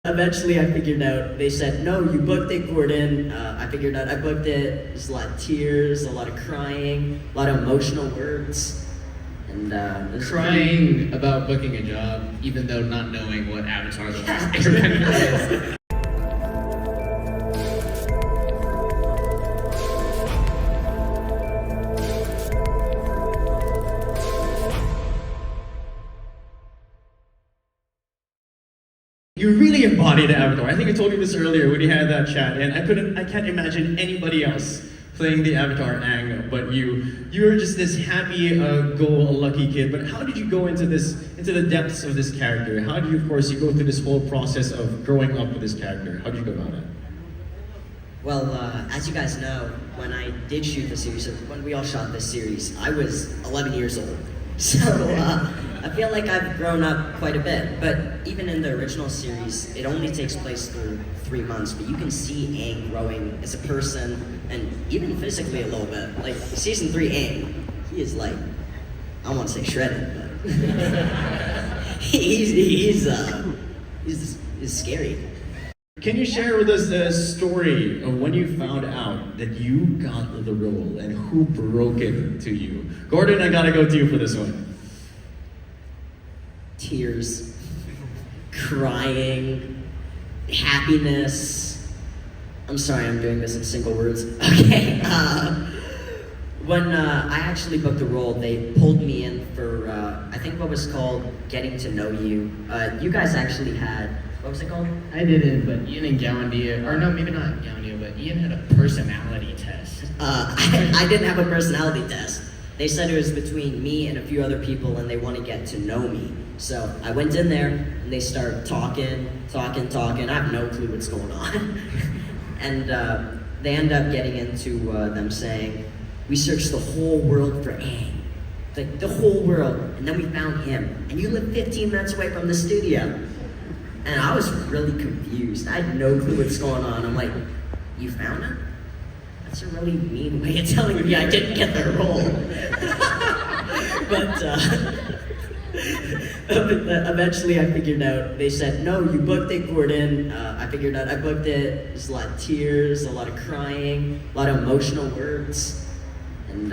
Eventually, I figured out, they said, no, you booked it, Gordon. I figured out I booked it. There's a lot of tears, a lot of crying, a lot of emotional words. And crying about booking a job, even though not knowing what Avatar the Last Airbender is. You really embodied Avatar. I think I told you this earlier when you had that chat, and I can't imagine anybody else playing the Avatar Aang but you. You were just this happy, go-lucky kid. But how did you go into the depths of this character? How did you, of course, you go through this whole process of growing up with this character? How did you go about it? Well, as you guys know, when I did shoot the series, when we all shot this series, I was 11 years old. So I feel like I've grown up quite a bit. But even in the original series, it only takes place for 3 months, but you can see Aang growing as a person and even physically a little bit. Like season 3 Aang, he is like, I don't want to say shredded, but he's scary. Can you share with us a story of when you found out that you got the role and who broke it to you? Gordon, I gotta go to you for this one. Tears, crying, happiness. I'm sorry, I'm doing this in single words. Okay. When I actually booked the role, they pulled me in for, I think what was called Getting to Know You. You guys actually had, what was it called? I didn't, but Ian and Gowandia, or no, maybe not Gowandia, but Ian had a personality test. I didn't have a personality test. They said it was between me and a few other people and they want to get to know me. So I went in there and they started talking. I have no clue what's going on. And they end up getting into them saying, we searched the whole world for Aang. Like the whole world, and then we found him. And you live 15 minutes away from the studio. And I was really confused. I had no clue what's going on. I'm like, you found him? That's a really mean way of telling me I didn't get the role. But eventually I figured out, they said, no, you booked it, Gordon. I figured out I booked it. There's a lot of tears, a lot of crying, a lot of emotional words. And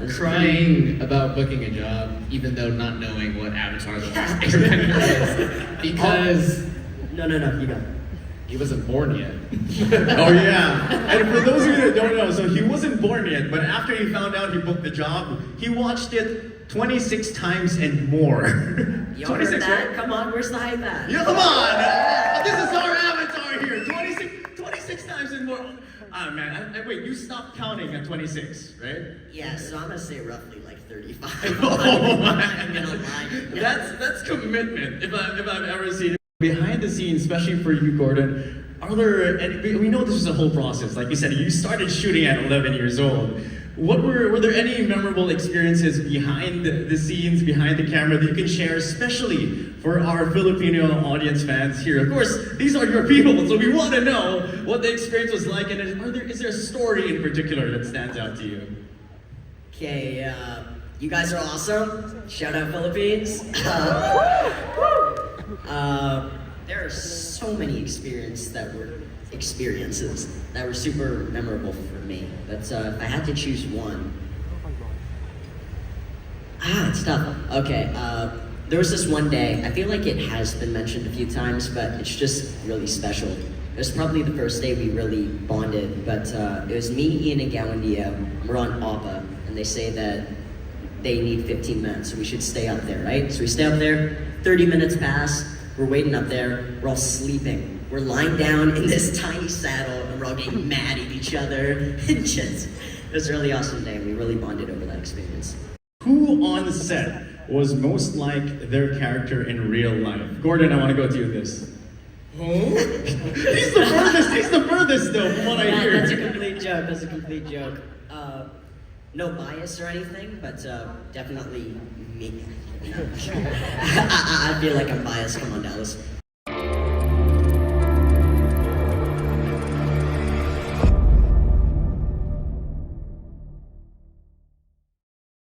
crying about booking a job, even though not knowing what Avatar the Last Airbender is. Because No, you go. he wasn't born yet. Oh yeah, and for those of you that don't know, so he wasn't born yet, but after he found out he booked the job, he watched it 26 times and more. You heard that? Come on, where's the hype at? Yeah, come on! This is our Avatar here, 26 times and more. Ah man, wait, you stopped counting at 26, right? Yeah, so I'm gonna say roughly like 35. Oh man, I'm gonna lie. that's commitment, if I've ever seen it. Behind the scenes, especially for you, Gordon, are there, and we know this was a whole process, like you said, you started shooting at 11 years old. Were there any memorable experiences behind the scenes, behind the camera that you can share, especially for our Filipino audience fans here? Of course, these are your people, so we want to know what the experience was like, and is there a story in particular that stands out to you? Okay, you guys are awesome. Shout out Philippines. There are so many experiences that were super memorable for me. But if I had to choose one, it's tough. Okay, there was this one day, I feel like it has been mentioned a few times, but it's just really special. It was probably the first day we really bonded, but it was me, Ian, and Gowandia. We're on Appa, and they say that they need 15 minutes, so we should stay up there, right? So we stay up there, 30 minutes pass, we're waiting up there, we're all sleeping. We're lying down in this tiny saddle, and we're all getting mad at each other. It was a really awesome day. We really bonded over that experience. Who on set was most like their character in real life? Gordon, I want to go to you with this. He's the furthest though, from what I hear. That's a complete joke. No bias or anything, but definitely me. I feel like I'm biased. Come on, Dallas.